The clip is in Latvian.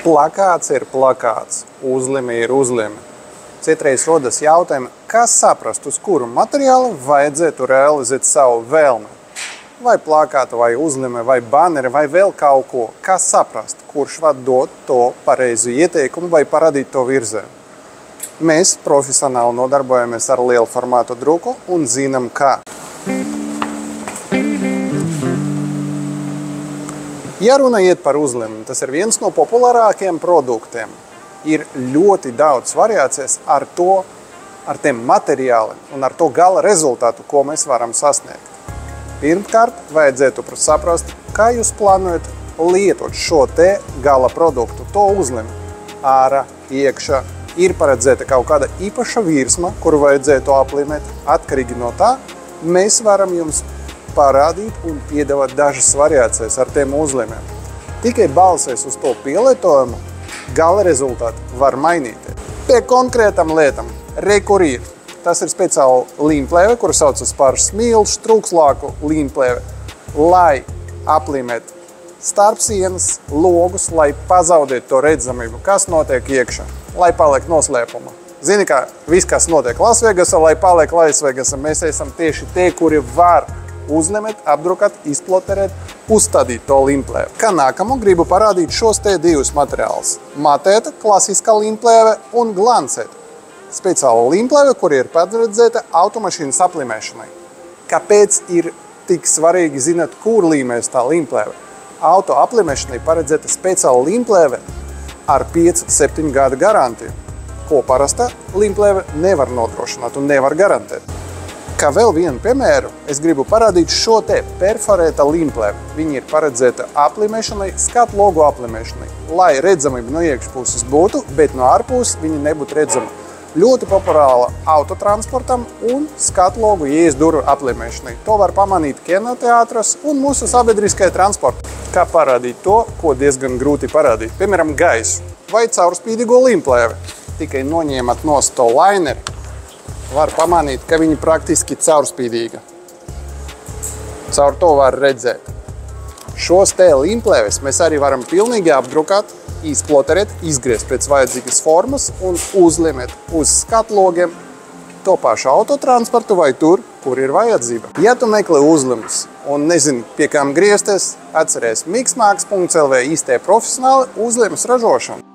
Plakāts ir plakāts, uzlime ir uzlime. Citreiz rodas jautājumi, kas saprast, uz kuru materiālu vajadzētu realizēt savu vēlmi. Vai plakāta, vai uzlime, vai baneri, vai vēl kaut ko. Kas saprast, kurš var dot to pareizu ieteikumu vai parādīt to virzienu. Mēs profesionāli nodarbojamies ar lielu formātu druku un zinām, kā. Ja runa iet par uzlimi, tas ir viens no populārākajiem produktiem. Ir ļoti daudz variācijas ar tiem materiāliem un ar to gala rezultātu, ko mēs varam sasniegt. Pirmkārt, vajadzētu saprast, kā jūs plānojat lietot šo te gala produktu, to uzlimi. Ārā, iekšā, ir paredzēta kaut kāda īpaša virsma, kuru vajadzētu aplimēt. Atkarīgi no tā, mēs varam jums parādīt un piedāvāt dažas variācijas ar tiem uzlimiem. Tikai balsies uz to pielietojumu, gala rezultāti var mainīties. Pie konkrētam lietam, kur ir. Tas ir speciāla līmplēve, kuru saucas par smilšu, trūkslāku līmplēve, lai aplimētu starpsienas, logus, lai pazaudētu to redzamību, kas notiek iekšā, lai paliek noslēpuma. Zini, kā viss, kas notiek Lasvegasā, lai paliek Lasvegasā, mēs esam tieši tie, kuri var uzņemt, apdrukāt, izploterēt, uzstādīt to līmplēvi. Kā nākamo gribu parādīt šos te divus materiālus. Matēta, klasiskā līmplēve un glancēta. Speciāla līmplēve, kur ir paredzēta automašīnas aplimēšanai. Kāpēc ir tik svarīgi zināt, kur līmēs tā līmplēve? Auto aplimēšanai paredzēta speciāla līmplēve ar 5-7 gadu garantiju, ko parasta līmplēve nevar nodrošināt un nevar garantēt. Kā vēl vienu piemēru, es gribu parādīt šo te perforēta līmplēvi. Viņa ir paredzēta aplimēšanai, skatu logo aplimēšanai, lai redzamība no iekšpuses būtu, bet no ārpuses viņa nebūtu redzama. Ļoti populāra autotransportam un skatu logu ieejas durvju aplimēšanai. To var pamanīt kinoteātros un mūsu sabiedriskajā transportā. Kā parādīt to, ko diezgan grūti parādīt? Piemēram, gaisu vai caurspīdīgo līmplēvi. Tikai noņemat nost to laineri, var pamanīt, ka viņi praktiski caurspīdīga. Caur to var redzēt. Šos te līmplēves mēs arī varam pilnīgi apdrukāt, izploterēt, izgriezt pēc vajadzīgas formas un uzlimēt uz skatlogiem to pašu autotransportu vai tur, kur ir vajadzība. Ja tu meklē uzlimus un nezini, pie kām griezties, atceries mixmax.lv īstie profesionāli uzlimus ražošanu.